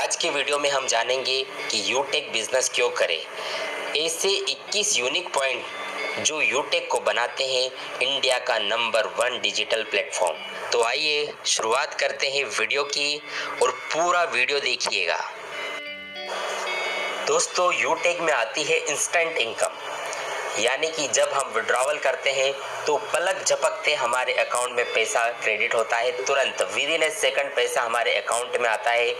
आज के वीडियो में हम जानेंगे कि यूटेक बिजनेस क्यों करें। ऐसे 21 यूनिक पॉइंट जो यूटेक को बनाते हैं इंडिया का नंबर 1 डिजिटल प्लेटफॉर्म। तो आइए शुरुआत करते हैं वीडियो की और पूरा वीडियो देखिएगा। दोस्तों, यूटेक में आती है इंस्टेंट इनकम, यानी कि जब हम विड्रॉवल करते हैं तो पलक झपकते हमारे अकाउंट में पैसा क्रेडिट होता है, तुरंत विद इन ए सेकंड पैसा हमारे अकाउंट में आता है,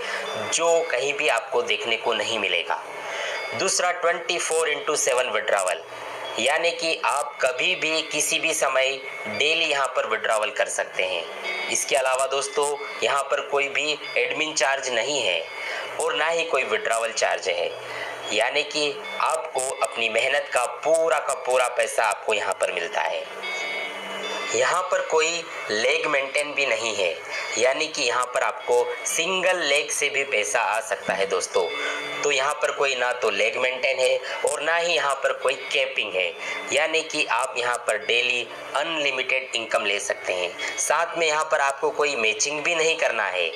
जो कहीं भी आपको देखने को नहीं मिलेगा। दूसरा 24/7 विड्रॉवल, यानी कि आप कभी भी किसी भी समय डेली यहाँ पर विड्रॉवल कर सकते हैं। इसके अलावा दोस्तों, यहाँ पर कोई भी एडमिन चार्ज नहीं है और ना ही कोई विड्रॉवल चार्ज है, यानी कि आपको अपनी मेहनत का पूरा पैसा आपको यहाँ पर मिलता है। यहाँ पर कोई लेग मेंटेन भी नहीं है, यानी कि यहाँ पर आपको सिंगल लेग से भी पैसा आ सकता है दोस्तों। तो यहाँ पर कोई ना तो लेग मेंटेन है और ना ही यहाँ पर कोई कैपिंग है, यानी कि आप यहाँ पर डेली अनलिमिटेड इनकम ले सकते हैं। साथ में यहाँ पर आपको कोई मैचिंग भी नहीं करना है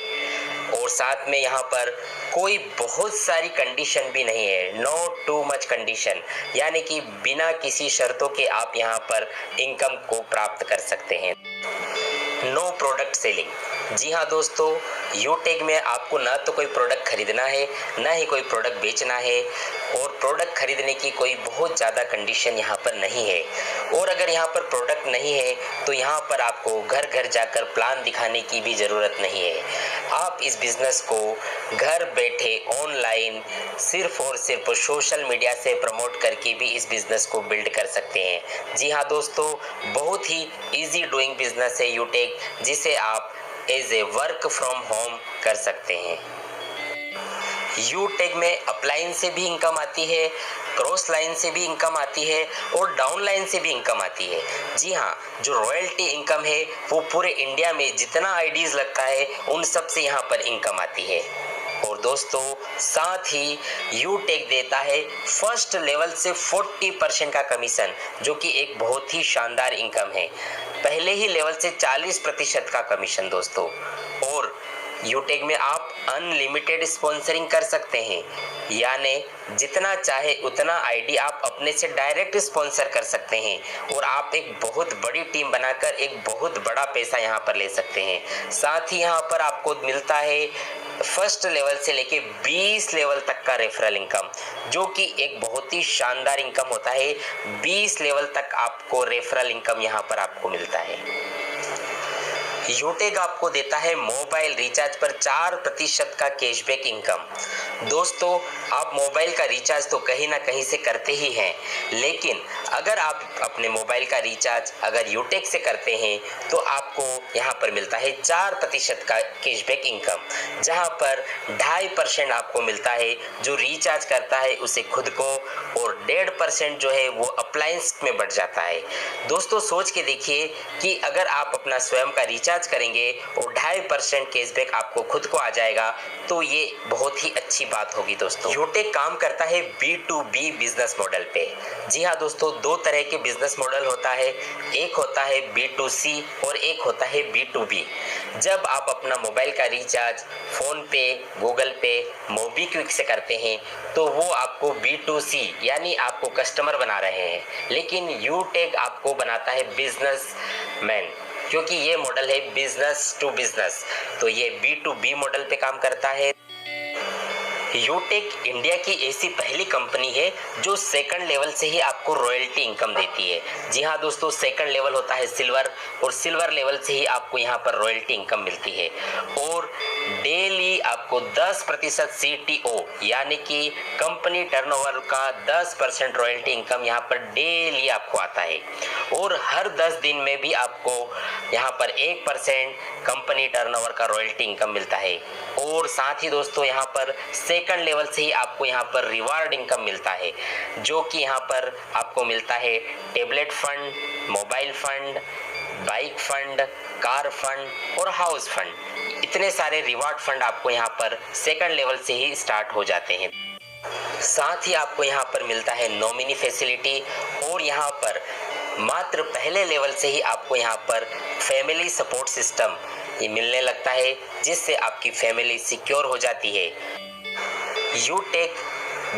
और साथ में यहाँ पर कोई बहुत सारी कंडीशन भी नहीं है, नो टू मच कंडीशन, यानी कि बिना किसी शर्तों के आप यहाँ पर इनकम को प्राप्त कर सकते हैं। No product selling. जी हाँ दोस्तों, यूटेक में आपको ना तो कोई प्रोडक्ट खरीदना है ना ही कोई प्रोडक्ट बेचना है और प्रोडक्ट खरीदने की कोई बहुत ज़्यादा कंडीशन यहाँ पर नहीं है। और अगर यहाँ पर प्रोडक्ट नहीं है तो यहाँ पर आपको घर घर जाकर प्लान दिखाने की भी ज़रूरत नहीं है। आप इस बिज़नेस को घर बैठे ऑनलाइन सिर्फ और सिर्फ सोशल मीडिया से प्रमोट करके भी इस बिज़नेस को बिल्ड कर सकते हैं। जी हाँ दोस्तों, बहुत ही इजी डूइंग बिज़नेस है यूटेक, जिसे आप as a work from home कर सकते हैं। यूटेक में अपलाइन से भी इनकम आती है, क्रॉस लाइन से भी इनकम आती है और डाउन लाइन से भी इनकम आती है। जी हाँ, जो रॉयल्टी इनकम है वो पूरे इंडिया में जितना आईडीज लगता है उन सब से यहाँ पर इनकम आती है। और दोस्तों, साथ ही यूटेक देता है फर्स्ट लेवल से 40% का कमीशन, जो कि एक बहुत ही शानदार इनकम है। पहले ही लेवल से 40% का कमीशन दोस्तों। और यूटेक में आप अनलिमिटेड स्पॉन्सरिंग कर सकते हैं, यानी जितना चाहे उतना आईडी आप अपने से डायरेक्ट स्पॉन्सर कर सकते हैं और आप एक बहुत बड़ी टीम बनाकर एक बहुत बड़ा पैसा यहाँ पर ले सकते हैं। साथ ही यहाँ पर आपको मिलता है फर्स्ट लेवल से लेके 20 लेवल तक का रेफरल इनकम, जो कि एक बहुत ही शानदार इनकम होता है। 20 लेवल तक आपको रेफरल इनकम यहाँ पर आपको मिलता है। यूटेक आपको देता है मोबाइल रिचार्ज पर 4% का कैशबैक इनकम। दोस्तों, आप मोबाइल का रिचार्ज तो कहीं ना कहीं से करते ही हैं, लेकिन अगर आप अपने मोबाइल का रिचार्ज अगर यूटेक से करते हैं तो आपको यहाँ पर मिलता है 4% का कैशबैक इनकम, जहाँ पर 2.5% आपको मिलता है जो रिचार्ज करता है उसे खुद को, और 1.5% जो है वो अप्लायंस में बढ़ जाता है। दोस्तों, सोच के देखिए कि अगर आप अपना स्वयं का रिचार्ज करेंगे और 2.5% कैशबैक आपको खुद को आ जाएगा, तो ये बहुत ही अच्छी बात होगी दोस्तों। यूटेक काम करता है B2B बिजनेस मॉडल पे। जी हाँ दोस्तों, 2 तरह के बिजनेस मॉडल होता है, एक होता है B2C और एक होता है B2B। जब आप अपना मोबाइल का रिचार्ज फोन पे, गूगल पे, मोबीक्विक से करते हैं तो वो आपको B2C यानी आपको कस्टमर बना रहे हैं, लेकिन यूटेक आपको बनाता है बिजनेस मैन, क्योंकि ये मॉडल है बिजनेस टू बिजनेस, तो ये B2B मॉडल पे काम करता है। यूटेक इंडिया की ऐसी पहली कंपनी है जो सेकंड लेवल से ही आपको रॉयल्टी इनकम देती है। जी हाँ दोस्तों, सेकंड लेवल होता है सिल्वर और सिल्वर लेवल से ही आपको यहाँ पर रॉयल्टी इनकम मिलती है। और डेली आपको 10% CTO यानी कि कंपनी टर्नओवर का 10% रॉयल्टी इनकम यहाँ पर डेली आपको आता है। और हर 10 दिन में भी आपको यहाँ पर 1% कंपनी टर्नओवर का रॉयल्टी इनकम मिलता है। और साथ ही दोस्तों, यहाँ पर सेकंड लेवल से ही आपको यहाँ पर रिवार्ड इनकम मिलता है, जो कि यहाँ पर आपको मिलता है tablet fund, mobile fund, bike fund, car fund और हाउस फंड। इतने सारे रिवार्ड फंड आपको यहाँ पर सेकंड लेवल से ही स्टार्ट हो जाते हैं। साथ ही आपको यहाँ पर मिलता है नॉमिनी फैसिलिटी और यहाँ पर मात्र पहले लेवल से ही आपको यहाँ पर फैमिली सपोर्ट सिस्टम ये मिलने लगता है, जिससे आपकी फैमिली सिक्योर हो जाती है। यूटेक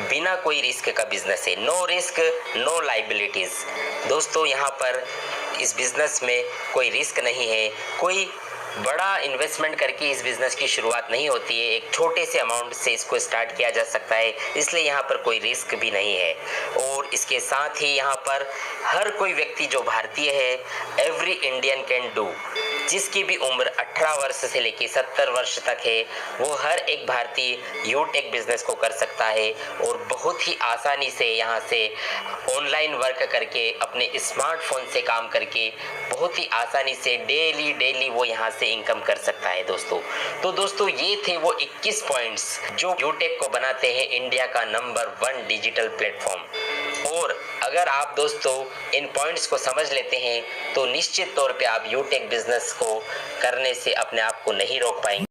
बिना कोई रिस्क का बिजनेस है, नो रिस्क नो लाइबिलिटीज। दोस्तों यहाँ पर इस बिजनेस में कोई रिस्क नहीं है, कोई बड़ा इन्वेस्टमेंट करके इस बिजनेस की शुरुआत नहीं होती है, एक छोटे से अमाउंट से इसको स्टार्ट किया जा सकता है, इसलिए यहाँ पर कोई रिस्क भी नहीं है। और इसके साथ ही यहाँ पर हर कोई व्यक्ति जो भारतीय है, एवरी इंडियन कैन डू, जिसकी भी उम्र 18 वर्ष से लेकर 70 वर्ष तक है, वो हर एक भारतीय यूटेक बिजनेस को कर सकता है और बहुत ही आसानी से यहाँ से ऑनलाइन वर्क करके, अपने स्मार्टफोन से काम करके बहुत ही आसानी से डेली वो यहाँ से इनकम कर सकता है दोस्तों। तो दोस्तों ये थे वो 21 पॉइंट्स जो यूटेक को बनाते हैं इंडिया का नंबर 1 डिजिटल प्लेटफॉर्म। और अगर आप दोस्तों इन पॉइंट्स को समझ लेते हैं तो निश्चित तौर पे आप यूटेक बिजनेस को करने से अपने आप को नहीं रोक पाएंगे।